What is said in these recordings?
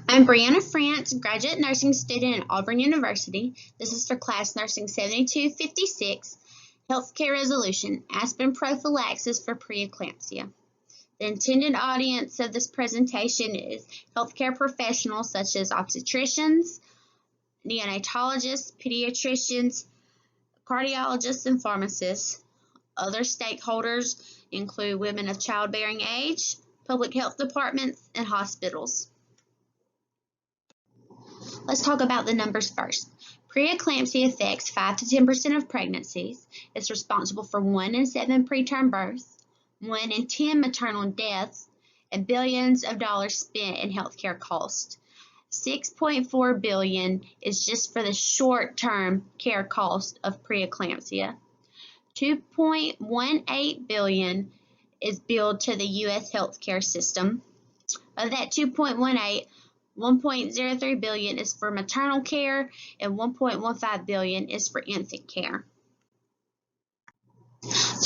I'm Brianna France, graduate nursing student at Auburn University. This is for class nursing 7256, healthcare resolution, aspirin prophylaxis for preeclampsia. The intended audience of this presentation is healthcare professionals such as obstetricians, neonatologists, pediatricians, cardiologists, and pharmacists. Other stakeholders include women of childbearing age, public health departments, and hospitals. Let's talk about the numbers first. Preeclampsia affects 5 to 10% of pregnancies. It's responsible for 1 in 7 preterm births, 1 in 10 maternal deaths, and billions of dollars spent in healthcare costs. $6.4 billion is just for the short-term care cost of preeclampsia. $2.18 billion is billed to the U.S. healthcare system. Of that $2.18, $1.03 billion is for maternal care and $1.15 billion is for infant care.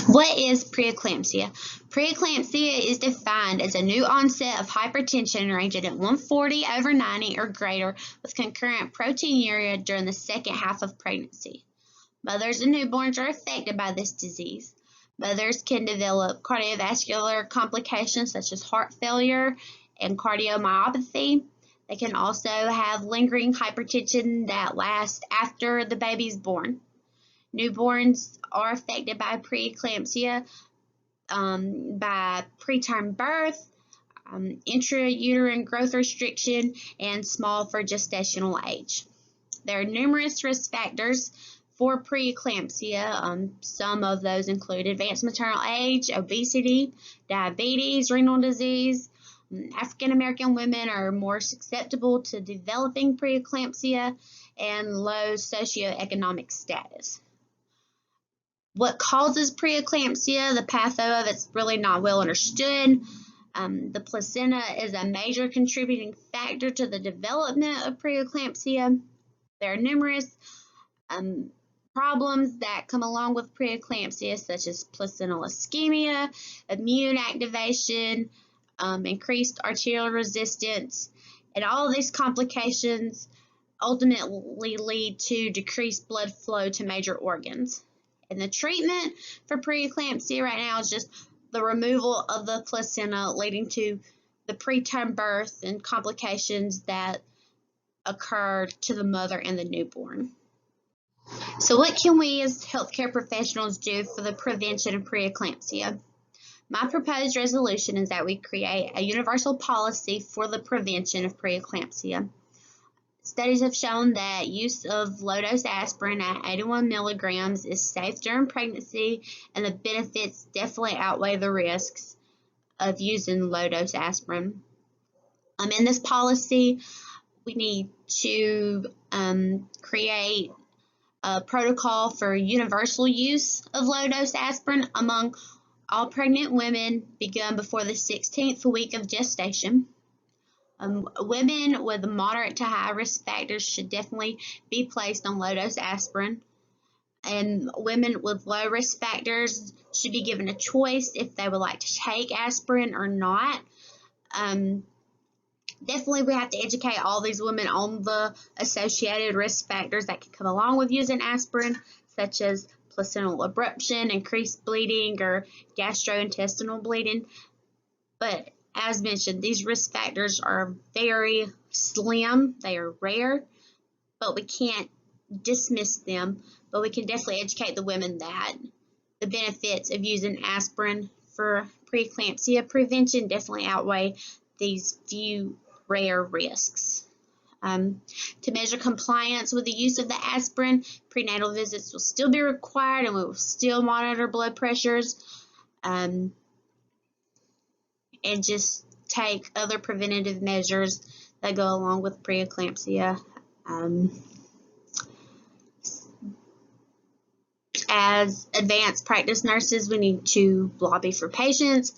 What is preeclampsia? Preeclampsia is defined as a new onset of hypertension ranging at 140/90 or greater with concurrent proteinuria during the second half of pregnancy. Mothers and newborns are affected by this disease. Mothers can develop cardiovascular complications such as heart failure and cardiomyopathy. They can also have lingering hypertension that lasts after the baby's born. Newborns are affected by preeclampsia by preterm birth, intrauterine growth restriction, and small for gestational age. There are numerous risk factors for preeclampsia. Some of those include advanced maternal age, obesity, diabetes, renal disease. African American women are more susceptible to developing preeclampsia and low socioeconomic status. What causes preeclampsia? The patho of it's really not well understood. The placenta is a major contributing factor to the development of preeclampsia. There are numerous problems that come along with preeclampsia, such as placental ischemia, immune activation, increased arterial resistance, and all of these complications ultimately lead to decreased blood flow to major organs. And the treatment for preeclampsia right now is just the removal of the placenta, leading to the preterm birth and complications that occur to the mother and the newborn. So what can we as healthcare professionals do for the prevention of preeclampsia? My proposed resolution is that we create a universal policy for the prevention of preeclampsia. Studies have shown that use of low-dose aspirin at 81 milligrams is safe during pregnancy, and the benefits definitely outweigh the risks of using low-dose aspirin. In this policy, we need to create a protocol for universal use of low-dose aspirin among all pregnant women begun before the 16th week of gestation. Women with moderate to high risk factors should definitely be placed on low-dose aspirin. And women with low risk factors should be given a choice if they would like to take aspirin or not. Definitely we have to educate all these women on the associated risk factors that can come along with using aspirin, such as placental abruption, increased bleeding, or gastrointestinal bleeding. But as mentioned, these risk factors are very slim. They are rare, but we can't dismiss them. But we can definitely educate the women that the benefits of using aspirin for preeclampsia prevention definitely outweigh these few rare risks. To measure compliance with the use of the aspirin, prenatal visits will still be required, and we will still monitor blood pressures and just take other preventative measures that go along with preeclampsia. As advanced practice nurses, we need to lobby for patients.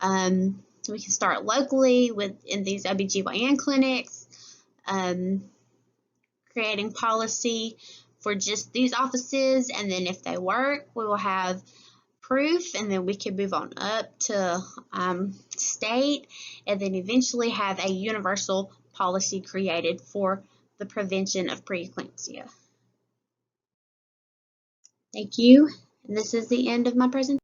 We can start locally in these OBGYN clinics, creating policy for just these offices, and then if they work, we will have proof, and then we can move on up to state, and then eventually have a universal policy created for the prevention of preeclampsia. Thank you. And this is the end of my presentation.